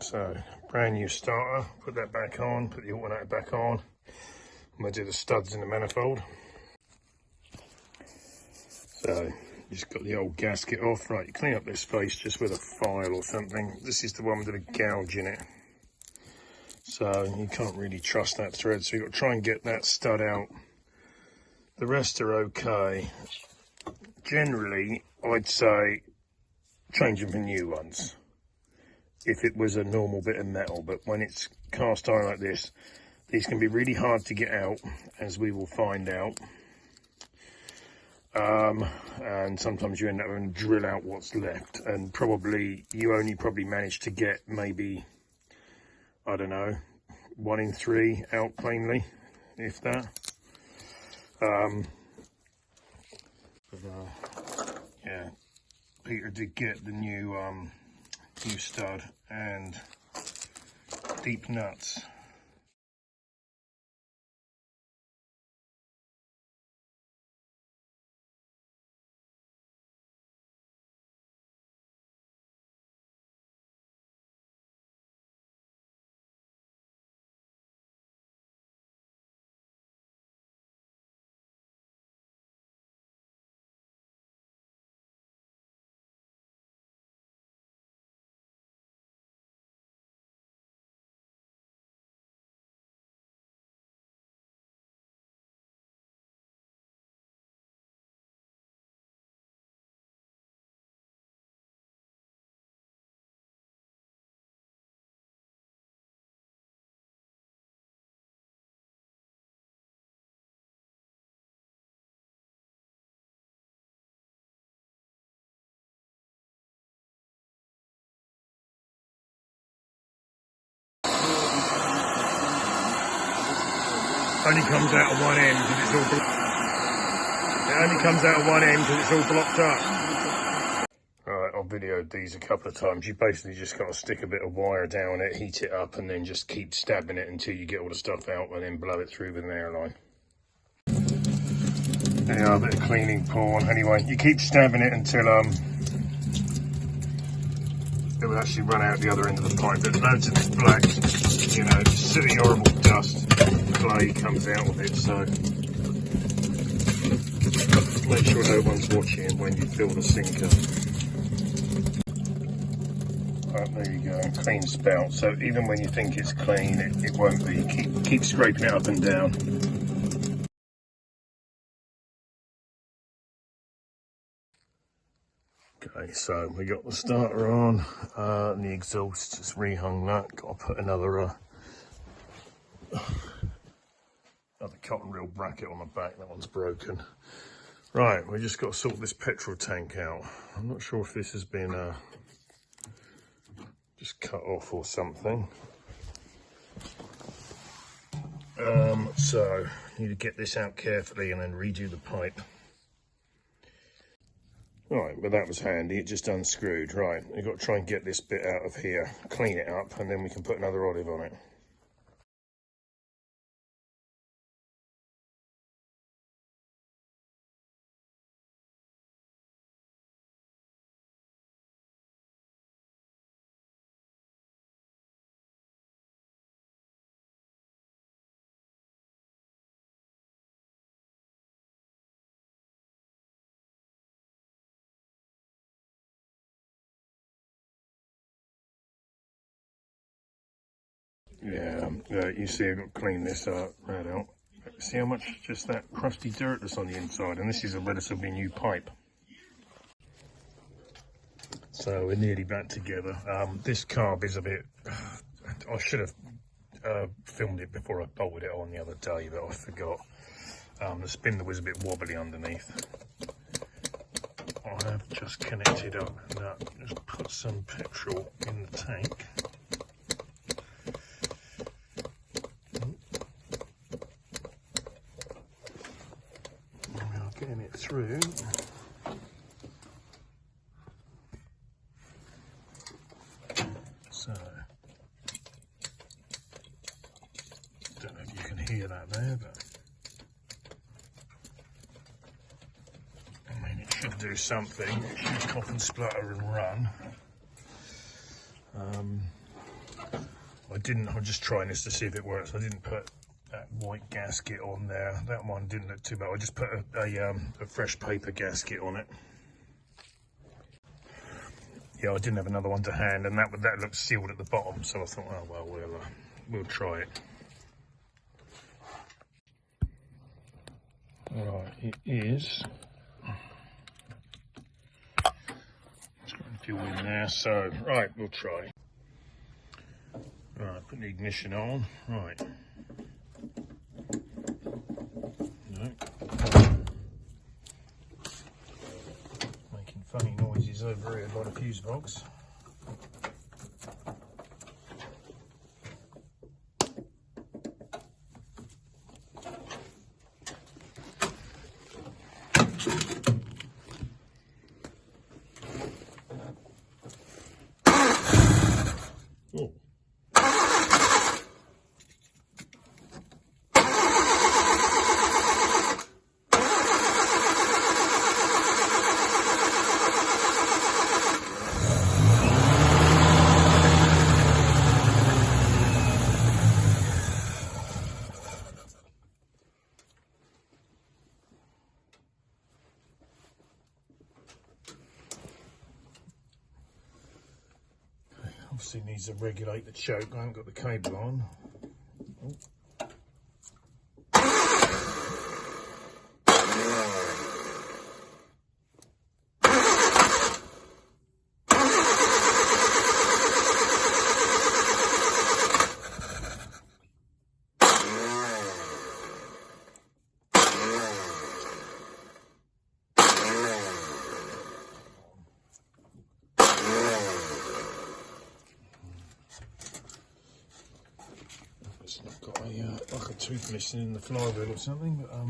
So, brand new starter, put that back on, put the alternator back on. I'm going to do the studs in the manifold. So, just got the old gasket off. Right, you clean up this face just with a file or something. This is the one with a gouge in it. So, you can't really trust that thread, so you've got to try and get that stud out. The rest are okay. Generally, I'd say change them for new ones if it was a normal bit of metal, but when it's cast iron like this, these can be really hard to get out, as we will find out. And sometimes you end up having to drill out what's left, and you only manage to get maybe, I don't know, 1 in 3 out cleanly, if that. Yeah, Peter did get the new stud and deep nuts. Only comes out of one end because it's all blocked up. Alright, I've videoed these a couple of times. You basically just got to stick a bit of wire down it, heat it up, and then just keep stabbing it until you get all the stuff out, and then blow it through with an airline. Yeah, a bit of cleaning porn. Anyway, you keep stabbing it until it will actually run out the other end of the pipe. There's loads of this black, you know, silly horrible dust, clay comes out of it, so make sure no one's watching when you fill the sinker. Right, there you go, clean spout. So even when you think it's clean, it won't be. Keep scraping it up and down. Okay, so we got the starter on, and the exhaust, just rehung that. Got to put another cotton reel bracket on the back. That one's broken. Right, we just got to sort this petrol tank out. I'm not sure if this has been just cut off or something. So need to get this out carefully and then redo the pipe. Right, but that was handy, it just unscrewed. Right, we've got to try and get this bit out of here, clean it up, and then we can put another olive on it. Yeah, you see I've got to clean this right out. See how much just that crusty dirt that's on the inside, and this is a relatively new pipe. So we're nearly back together. This carb is a bit, I should have filmed it before I bolted it on the other day, but I forgot. The spindle was a bit wobbly underneath. I have just connected up and just put some petrol in the tank. Getting it through. So, don't know if you can hear that there, but I mean, it should do something. It should cough and splutter and run. I'm just trying this to see if it works. I didn't put that white gasket on there. That one didn't look too bad. I just put a fresh paper gasket on it. Yeah, I didn't have another one to hand, and that looked sealed at the bottom, so I thought, oh well, we'll try it. Right, it is. It's got a fuel in there, so right, we'll try. Right, put the ignition on. Right. No. Making funny noises over here by the fuse box. Oh. Obviously needs to regulate the choke. I haven't got the cable on. Oh. I've got like a tooth missing in the flywheel or something, but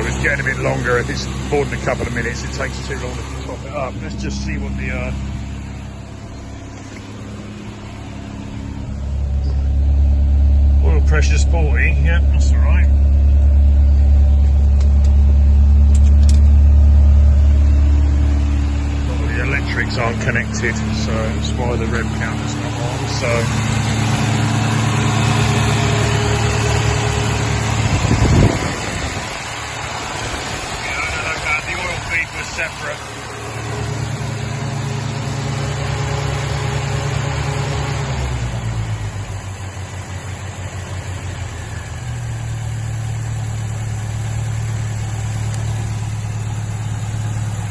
it's getting a bit longer. If it's more than a couple of minutes, it takes too long to top it up. Let's just see what the oil pressure's 40. Yep, that's all right. Well, the electrics aren't connected, so that's why the rev counter's not on. So. Separate.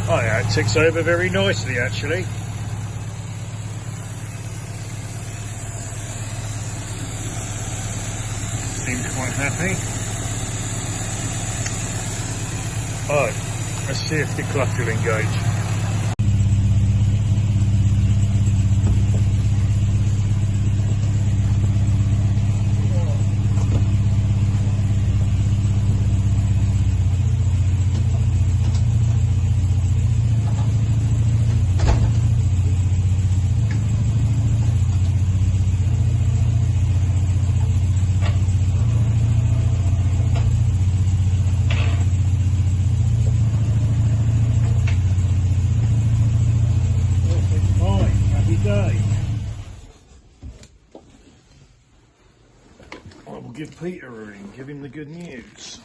Oh yeah, it ticks over very nicely actually. Seemed quite happy. Oh. Let's see if the clutch will engage. I will give Peter a ring, give him the good news.